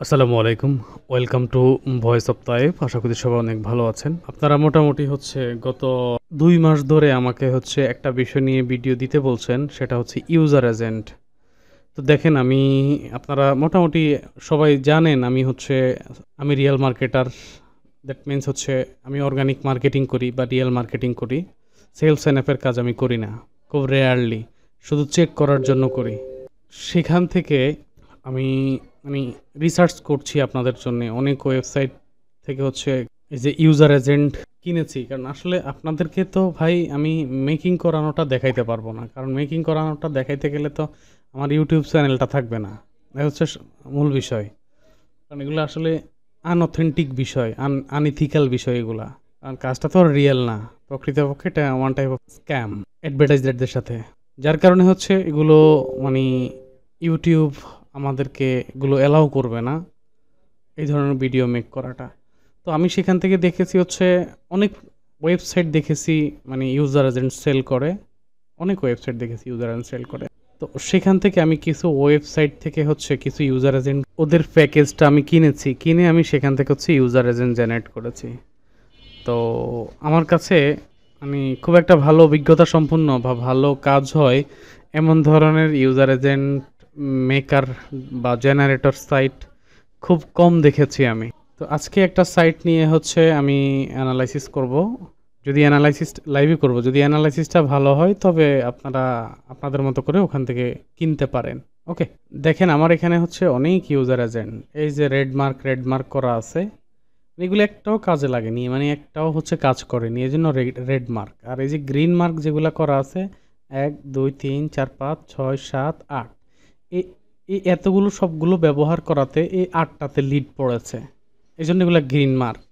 আসসালামু আলাইকুম। Welcome to voice of Taif. আশা করি সবাই অনেক ভালো আছেন। আপনারা মোটামুটি গত ২ মাস ধরে আমাকে একটা বিষয় নিয়ে ভিডিও দিতে বলছেন, সেটা হচ্ছে ইউজার এজেন্ট। তো দেখেন আপনারা মোটামুটি সবাই জানেন আমি রিয়েল মার্কেটার। দ্যাট মিনস আমি অর্গানিক মার্কেটিং করি বা রিয়েল মার্কেটিং করি। সেলস এন্ড অ্যাপের কাজ আমি করি না। খুব রেয়ারলি শুধু চেক করার জন্য করি। সেখান থেকে আমি মানে রিসার্চ করছি আপনাদের জন্যে। অনেক ওয়েবসাইট থেকে এই যে ইউজার এজেন্ট কিনেছি। কারণ আসলে আপনাদেরকে তো ভাই আমি মেকিং করানোটা দেখাইতে পারবো না। কারণ মেকিং করানোটা দেখাইতে গেলে তো আমার ইউটিউব চ্যানেলটা থাকবে না। এটা মূল বিষয়। কারণ এগুলো আসলে আনঅথেন্টিক বিষয়, আনইথিক্যাল বিষয় এগুলা। কারণ কাজটা তো রিয়েল না। প্রকৃতপক্ষে এটা ওয়ান টাইপ অফ স্ক্যাম অ্যাডভার্টাইজারদের সাথে। যার কারণে এগুলো মানে ইউটিউব আমাদেরকে এগুলো অ্যালাউ করবে না এই ধরনের ভিডিও মেক করাটা। তো আমি সেখান থেকে দেখেছি অনেক ওয়েবসাইট দেখেছি মানে ইউজার এজেন্ট সেল করে। অনেক ওয়েবসাইট দেখেছি ইউজার এজেন্ট সেল করে। তো সেখান থেকে আমি কিছু ওয়েবসাইট থেকে কিছু ইউজার এজেন্ট ওদের প্যাকেজটা আমি কিনেছি। কিনে আমি সেখান থেকে ইউজার এজেন্ট জেনারেট করেছি। তো আমার কাছে খুব একটা ভালো অভিজ্ঞতা সম্পন্ন বা ভালো কাজ হয় এমন ধরনের ইউজার এজেন্ট মেকার বা জেনারেটর সাইট খুব কম দেখেছি আমি। তো আজকে একটা সাইট নিয়ে আমি অ্যানালাইসিস করব। যদি অ্যানালাইসিসটা ভালো হয় তবে আপনারা আপনাদের মতো করে ওখান থেকে কিনতে পারেন। ওকে, দেখেন আমার এখানে অনেক ইউজার এজেন্ট। এই যে রেড মার্ক করা আছে, এগুলো একটাও কাজে লাগেনি, মানে একটাও কাজ করেনি, এই জন্য রেড মার্ক। আর এই যে গ্রিন মার্ক যেগুলো করা আছে 1 2 3 4 5 6 7 8, এই এই এতগুলো সবগুলো ব্যবহার করাতে এই 8টাতে লিড পড়েছে, এই জন্য এগুলো গ্রিন মার্ক।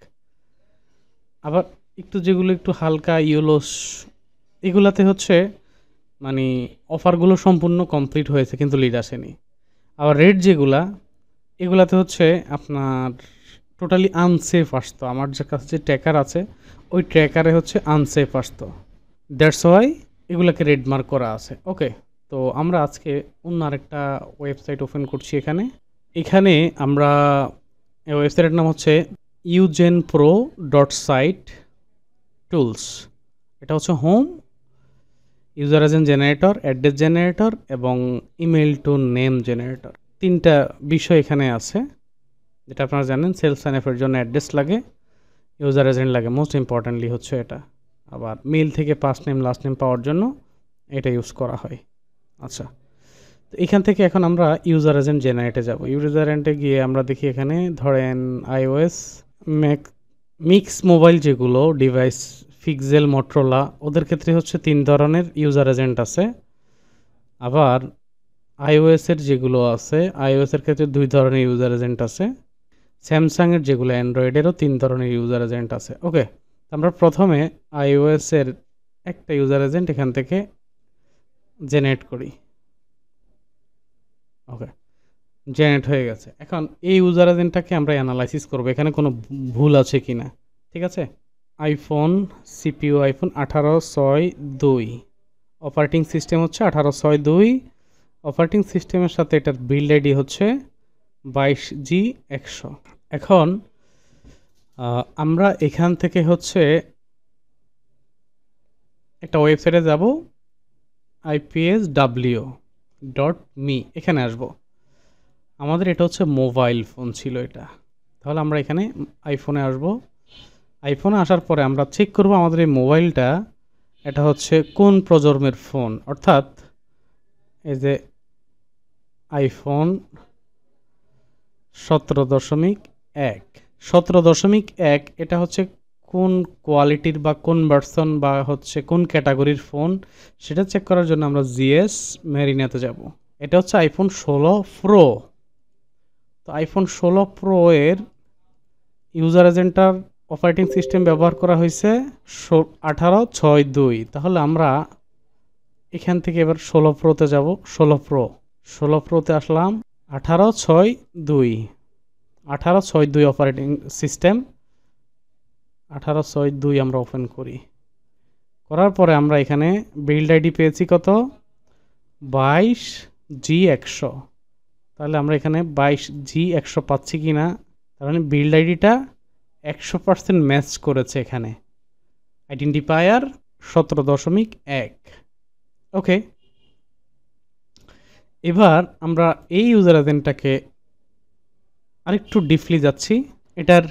আবার যেগুলো একটু হালকা ইয়েলোস, এগুলাতে মানে অফারগুলো সম্পূর্ণ কমপ্লিট হয়েছে কিন্তু লিড আসেনি। আবার রেড যেগুলা, এগুলাতে আপনার টোটালি আনসেফ আসতো। আমার যে কাছে যে ট্র্যাকার আছে ওই ট্র্যাকারে আনসেফ আসতো। দ্যাটস ওয়াই এগুলাকে রেড মার্ক করা আছে। ওকে, তো আমরা আজকে অন্য আরেকটা ওয়েবসাইট ওপেন করছি। এখানে আমরা এই ওয়েবসাইটের নাম ugenpro.site-tools। এটা home, user agent generator, address generator এবং ইমেল টু নেম জেনারেটর। 3টা বিষয় এখানে আছে। যেটা আপনারা জানেন, সেলস সাইন আপের জন্য অ্যাড্রেস লাগে, ইউজার এজেন্ট লাগে, মোস্ট ইম্পর্টেন্টলি এটা। আবার মেল থেকে ফার্স্ট নেম লাস্ট নেম পাওয়ার জন্য এটা ইউজ করা হয়। আচ্ছা, তো এখান থেকে এখন আমরা ইউজার এজেন্ট জেনারেটে যাব। ইউজার এজেন্টে গিয়ে আমরা দেখি এখানে ধরেন আইওএস, মিক্স মোবাইল যেগুলো ডিভাইস, পিক্সেল, মোটরোলা, ওদের ক্ষেত্রে 3 ধরনের ইউজার এজেন্ট আছে। আবার আইওএসের যেগুলো আছে, আইওএসের ক্ষেত্রে 2 ধরনের ইউজার এজেন্ট আছে। স্যামসাংয়ের যেগুলো, অ্যান্ড্রয়েডেরও 3 ধরনের ইউজার এজেন্ট আছে। ওকে, আমরা প্রথমে আইওএসের একটা ইউজার এজেন্ট এখান থেকে জেনারেট করি। ওকে, জেনারেট হয়ে গেছে। এখন এই ইউজার এজেন্টটাকে আমরা অ্যানালাইসিস করব, এখানে কোনো ভুল আছে কি না। ঠিক আছে, iPhone CPU iPhone 1862, operating system 1862, operating সিস্টেমের সাথে এটার বিল্ড আইডি 22G100। এখন আমরা এখান থেকে একটা ওয়েবসাইটে যাব, ipsw.me, এখানে আসব। আমাদের এটা মোবাইল ফোন ছিল এটা। তাহলে আমরা এখানে আইফোনে আসব। আইফোনে আসার পরে আমরা চেক করব আমাদের এই মোবাইলটা এটা কোন প্রজন্মের ফোন। অর্থাৎ এই যে আইফোন 17.1, 17.1 এটা কোন কোয়ালিটির বা কোন ভার্সন বা কোন ক্যাটাগরির ফোন, সেটা চেক করার জন্য আমরা জিএস মেরিনাতে যাব। এটা আইফোন 16 প্রো। তো আইফোন 16 প্রো এর ইউজার এজেন্টার অপারেটিং সিস্টেম ব্যবহার করা হয়েছে 1862। তাহলে আমরা এখান থেকে এবার 16 প্রোতে যাব। 16 প্রোতে আসলাম, 1862 অপারেটিং সিস্টেম, 1862 আমরা ওপেন করি। করার পরে আমরা এখানে বিল্ড আইডি পেয়েছি কত, 22G100। তাহলে আমরা এখানে 22G100 পাচ্ছি কি না, তার মানে বিল্ড আইডিটা 100% ম্যাচ করেছে এখানে। আইডেন্টিফায়ার 17.1। ওকে, এবার আমরা এই ইউজার এজেন্টটাকে আরেকটু ডিপলি যাচ্ছি। এটার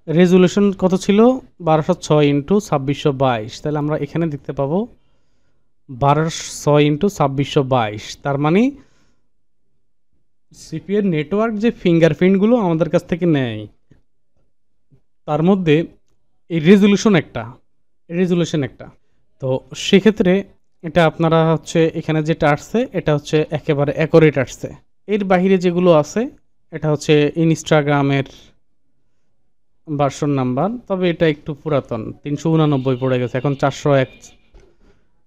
রেজুলেশন কত ছিল? 1206x2622। তাহলে আমরা এখানে দেখতে পাবো 1206x2622। তার মানে সিপিএর নেটওয়ার্ক যে ফিঙ্গারপ্রিন্টগুলো আমাদের কাছ থেকে নেয়, তার মধ্যে এই রেজুলেশন একটা। তো সেক্ষেত্রে এটা আপনারা হচ্ছে এখানে যেটা আসছে এটা হচ্ছে একেবারে অ্যাকোরেট আসছে। এর বাহিরে যেগুলো আছে এটা হচ্ছে ইনস্টাগ্রামের ভার্সন নাম্বার, তবে এটা একটু পুরাতন, 389 পড়ে গেছে,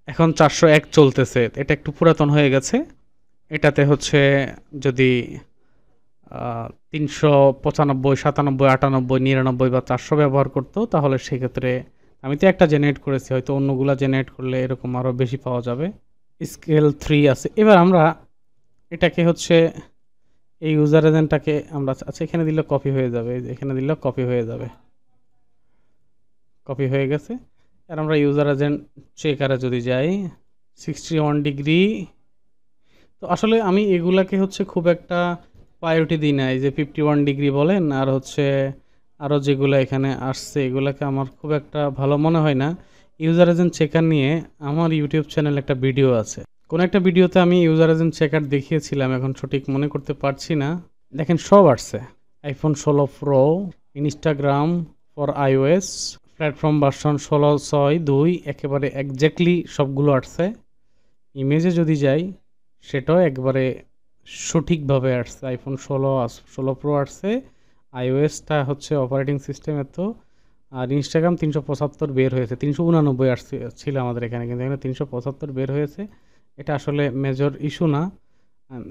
এখন 401 চলতেছে, এটা একটু পুরাতন হয়ে গেছে। এটাতে হচ্ছে যদি 395, 97, 98, 99 বা 400 ব্যবহার করতো, তাহলে সেক্ষেত্রে আমি তো একটা জেনারেট করেছি, হয়তো অন্যগুলা জেনারেট করলে এরকম আরও বেশি পাওয়া যাবে। স্কেল 3 আছে। এবার আমরা এটাকে হচ্ছে এই ইউজার এজেন্টটাকে আমরা আচ্ছা এখানে দিলে কপি হয়ে যাবে, এখানে দিলে কপি হয়ে যাবে, কপি হয়ে গেছে। আর আমরা ইউজার এজেন্ট চেকারে যদি যাই 61 ডিগ্রি, তো আসলে আমি এগুলাকে হচ্ছে খুব একটা প্রায়োরিটি দিই না। এই যে 51 ডিগ্রি বলেন আর হচ্ছে আরও যেগুলো এখানে আসছে, এগুলাকে আমার খুব একটা ভালো মনে হয় না। ইউজার এজেন্ট চেকার নিয়ে আমার ইউটিউব চ্যানেলে একটা ভিডিও আছে, কোনো একটা ভিডিওতে আমি ইউজার এজেন্ট চেকার দেখিয়েছিলাম, এখন সঠিক মনে করতে পারছি না। দেখেন সব আসছে, iPhone 16 pro, Instagram for iOS, platform version 16.6.2, একেবারে একজ্যাক্টলি সবগুলো আসছে। ইমেজে যদি যাই সেটাও একবারে সঠিকভাবে আসছে, আইফোন 16 প্রো আসছে, iOSটা হচ্ছে অপারেটিং সিস্টেমের তো, আর ইনস্টাগ্রাম 375 বের হয়েছে, 389 আসছে ছিল আমাদের এখানে, কিন্তু এখানে 375 বের হয়েছে। এটা আসলে মেজর ইস্যু না।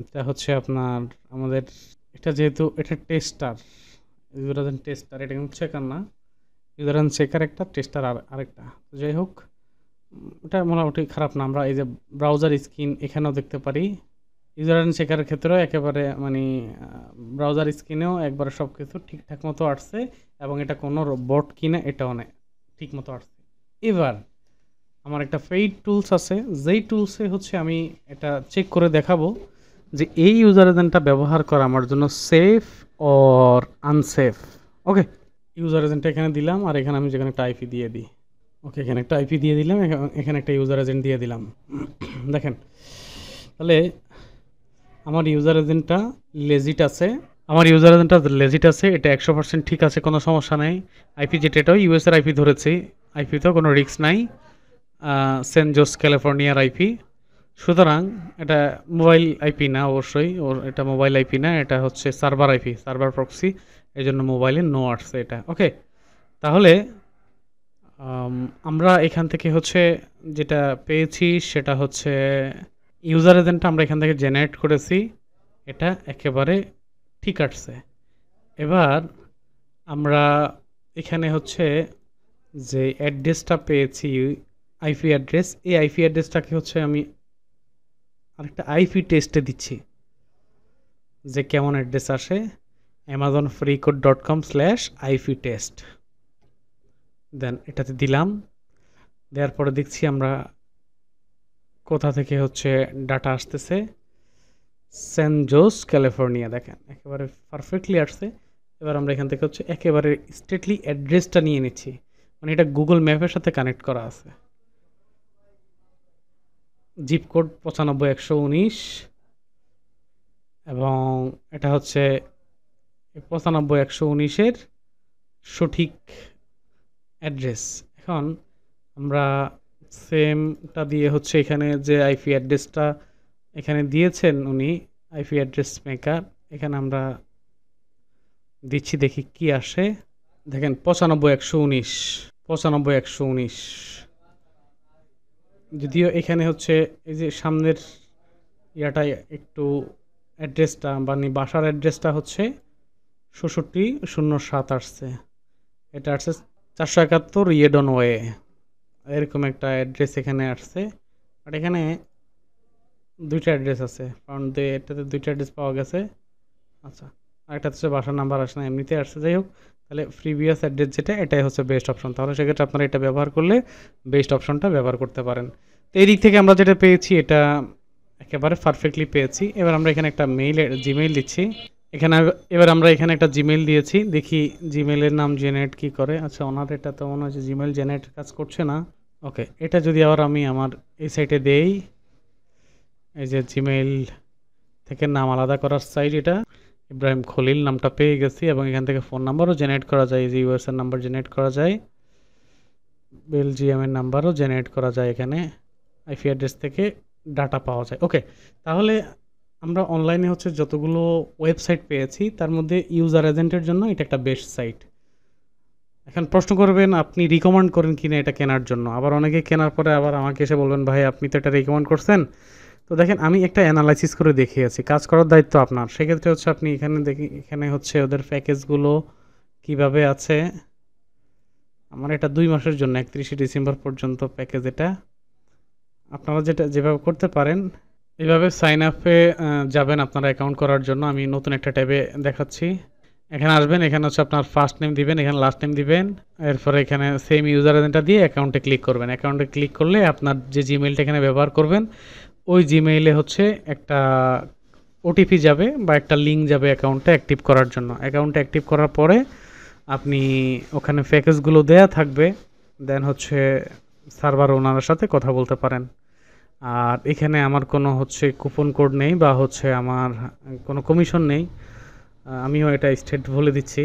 এটা হচ্ছে আপনার আমাদের এটা যেহেতু এটা টেস্টার, ইউজার এজেন্ট টেস্টার, এটা কিন্তু চেকার না। ইউজার এজেন্ট চেকার একটা, টেস্টার আরেকটা। যাই হোক, এটা মোটামুটি খারাপ না। আমরা এই যে ব্রাউজার স্ক্রিন এখানেও দেখতে পারি, ইউজার এজেন্ট চেকারের ক্ষেত্রেও একেবারে মানে ব্রাউজার স্ক্রিনেও একবারে সব কিছু ঠিকঠাক মতো আসছে, এবং এটা কোনো বট কিনা এটাও নেই, ঠিক মতো আসছে। এবার আমার একটা পেইড টুলস আছে, যেই টুলসে হচ্ছে আমি এটা চেক করে দেখাবো যে এই ইউজার এজেন্টটা ব্যবহার করা আমার জন্য safe or unsafe. Okay, user এজেন্টটা এখানে দিলাম, আর এখানে আমি যেখানে একটা আইপি দিয়ে দিই। ওকে, এখানে একটা আইপি দিয়ে দিলাম, এখানে একটা ইউজার এজেন্ট দিয়ে দিলাম। দেখেন, তাহলে আমার ইউজার এজেন্টটা লেজিট আছে, এটা 100% ঠিক আছে, কোনো সমস্যা নেই। আইপি যেটা, এটাও ইউএসের আইপি ধরেছি, আইপিতেও কোনো রিস্ক নাই, সেন্ট জোস ক্যালিফোর্নিয়ার আইপি। সুতরাং এটা মোবাইল আইপি না, অবশ্যই এটা মোবাইল আইপি না, এটা হচ্ছে সার্ভার আইপি, সার্ভার প্রক্সি, এই জন্য মোবাইলে নো আসছে এটা। ওকে, তাহলে আমরা এখান থেকে হচ্ছে যেটা পেয়েছি সেটা হচ্ছে ইউজার এজেন্টটা আমরা এখান থেকে জেনারেট করেছি, এটা একেবারে ঠিক আসছে। এবার আমরা এখানে হচ্ছে যে অ্যাড্রেসটা পেয়েছি, আইপি অ্যাড্রেস, এই আইপি অ্যাড্রেসটাকে হচ্ছে আমি আরেকটা আইপি টেস্টে দিচ্ছি যে কেমন অ্যাড্রেস আসে, amazonfreecode.com/ip test। দেন এটাতে দিলাম, দেওয়ার পরে দেখছি আমরা কোথা থেকে হচ্ছে ডাটা আসতেছে, সেন্ট জোস ক্যালিফোর্নিয়া। দেখেন একেবারে পারফেক্টলি আসছে। এবার আমরা এখান থেকে হচ্ছে একেবারে স্ট্রেটলি অ্যাড্রেসটা নিয়ে নিচ্ছি, মানে এটা গুগল ম্যাপের সাথে কানেক্ট করা আছে। জিপ কোড 95119, এবং এটা হচ্ছে 95119-এর সঠিক অ্যাড্রেস। এখন আমরা সেমটা দিয়ে হচ্ছে এখানে যে আইপি অ্যাড্রেসটা এখানে দিয়েছেন উনি, আইপি অ্যাড্রেস মেকার, এখানে আমরা দিচ্ছি, দেখি কি আসে। দেখেন 95119, যদিও এখানে হচ্ছে এই যে সামনের ইয়াটা একটু অ্যাড্রেসটা মানে বাসার অ্যাড্রেসটা হচ্ছে 6607 আসছে, এটা আসছে 471 ইয়েডন ওয়ে, এরকম একটা অ্যাড্রেস এখানে আসছে। বাট এখানে দুইটা অ্যাড্রেস আছে, কারণ এটাতে দুইটা অ্যাড্রেস পাওয়া গেছে, আচ্ছা, আরেকটা হচ্ছে বাসার নাম্বার আসে না, এমনিতে আসছে। যাই হোক, তাহলে প্রিভিয়াস অ্যাড্রেস যেটা, এটাই হচ্ছে বেস্ট অপশন। তাহলে সেক্ষেত্রে আপনারা এটা ব্যবহার করলে বেস্ট অপশনটা ব্যবহার করতে পারেন। তো এই দিক থেকে আমরা যেটা পেয়েছি এটা একেবারে পারফেক্টলি পেয়েছি। এবার আমরা এখানে একটা জিমেইল দিচ্ছি। এখানে এবার আমরা এখানে একটা জিমেইল দিয়েছি, দেখি জিমেইলের নাম জেনারেট কি করে। আচ্ছা, ওনার এটা তো মনে হচ্ছে জিমেইল জেনারেট কাজ করছে না। ওকে, এটা যদি আবার আমি আমার এই সাইটে দেই, এই যে জিমেইল থেকে নাম আলাদা করার সাইট এটা, ইব্রাহিম খলিল নামটা পেয়ে গেছি এবং এখান থেকে ফোন নাম্বারও জেনারেট করা যায়, যে ইউএসএর নাম্বার জেনারেট করা যায়, বেলজিয়ামের নাম্বারও জেনারেট করা যায়, এখানে আইপি অ্যাড্রেস থেকে ডাটা পাওয়া যায়। ওকে, তাহলে আমরা অনলাইনে হচ্ছে যতগুলো ওয়েবসাইট পেয়েছি তার মধ্যে ইউজার এজেন্টের জন্য এটা একটা বেস্ট সাইট। এখন প্রশ্ন করবেন আপনি রিকমেন্ড করেন কিনা এটা কেনার জন্য, আবার অনেকে কেনার পরে আবার আমাকে এসে বলবেন ভাই আপনি তো এটা রিকমেন্ড করছেন। তো দেখেন, আমি একটা অ্যানালাইসিস করে দেখিয়েছি, কাজ করার দায়িত্ব আপনার। সেক্ষেত্রে হচ্ছে আপনি এখানে দেখি, এখানে হচ্ছে ওদের প্যাকেজগুলো কিভাবে আছে। আমার এটা 2 মাসের জন্য, 31শে ডিসেম্বর পর্যন্ত প্যাকেজ এটা। আপনারা যেটা যেভাবে করতে পারেন, এভাবে সাইন আপে যাবেন আপনারা অ্যাকাউন্ট করার জন্য। আমি নতুন একটা ট্যাবে দেখাচ্ছি। এখানে আসবেন, এখানে হচ্ছে আপনার ফার্স্ট নেম দিবেন, এখানে লাস্ট নেম দিবেন, এরপরে এখানে সেম ইউজার আইডিটা দিয়ে অ্যাকাউন্টে ক্লিক করবেন। অ্যাকাউন্টে ক্লিক করলে আপনার যে জিমেইলটা এখানে ব্যবহার করবেন, ওই জিমেইলে হচ্ছে একটা ওটিপি যাবে বা একটা লিঙ্ক যাবে অ্যাকাউন্টটা অ্যাক্টিভ করার জন্য। অ্যাকাউন্টটা অ্যাক্টিভ করার পরে আপনি ওখানে প্যাকেজগুলো দেয়া থাকবে, দেন হচ্ছে সার্ভার ওনারের সাথে কথা বলতে পারেন। আর এখানে আমার কোনো হচ্ছে কুপন কোড নেই বা হচ্ছে আমার কোনো কমিশন নেই। আমিও এটা স্টেট বলে দিচ্ছি।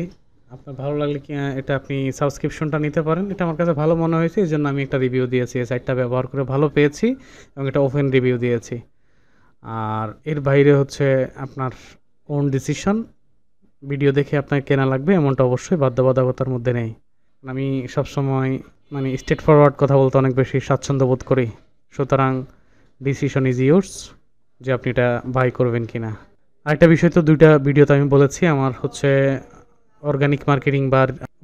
আপনার ভালো লাগলে কি এটা আপনি সাবস্ক্রিপশনটা নিতে পারেন। এটা আমার কাছে ভালো মনে হয়েছে, এই জন্য আমি একটা রিভিউ দিয়েছি। এই সাইটটা ব্যবহার করে ভালো পেয়েছি এবং এটা ওপেন রিভিউ দিয়েছি। আর এর বাইরে হচ্ছে আপনার ওন ডিসিশন, ভিডিও দেখে আপনার কেনা লাগবে এমনটা অবশ্যই বাধ্যবাধকতার মধ্যে নেই। আমি সবসময় মানে স্ট্রেট ফরওয়ার্ড কথা বলতে অনেক বেশি স্বাচ্ছন্দ্য বোধ করি। সুতরাং ডিসিশন ইজ ইয়োর্স, যে আপনি এটা বাই করবেন কিনা। আরেকটা বিষয় তো 2টা ভিডিওতে আমি বলেছি, আমার হচ্ছে অর্গানিক মার্কেটিং বা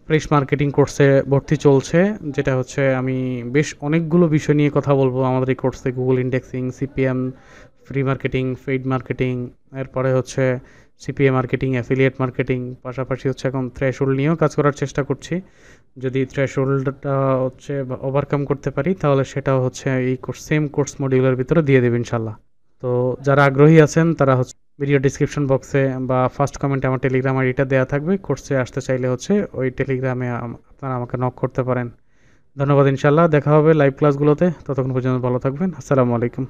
ফ্রেশ মার্কেটিং কোর্সে ভর্তি চলছে, যেটা হচ্ছে আমি বেশ অনেকগুলো বিষয় নিয়ে কথা বলবো আমাদের এই কোর্সে। Google indexing, CPM, free marketing, paid marketing, এরপরে হচ্ছে সিপিএ মার্কেটিং, অ্যাফিলিয়েট মার্কেটিং, পাশাপাশি হচ্ছে এখন থ্রেশহোল্ড নিয়েও কাজ করার চেষ্টা করছি। যদি থ্রেশহোল্ডটা হচ্ছে ওভারকাম করতে পারি তাহলে সেটাও হচ্ছে এই সেম কোর্স মডিউলের ভিতরে দিয়ে দেবে ইনশাল্লাহ। তো যারা আগ্রহী আছেন তারা হচ্ছে ভিডিও ডিসক্রিপশন বক্সে বা ফার্স্ট কমেন্টে আমার টেলিগ্রাম আইডিটা দেওয়া থাকবে। কোর্সে আসতে চাইলে হচ্ছে ওই টেলিগ্রামে আপনারা আমাকে নক করতে পারেন। ধন্যবাদ, ইনশাল্লাহ দেখা হবে লাইভ ক্লাসগুলোতে। ততক্ষণ পর্যন্ত ভালো থাকবেন। আসসালামু আলাইকুম।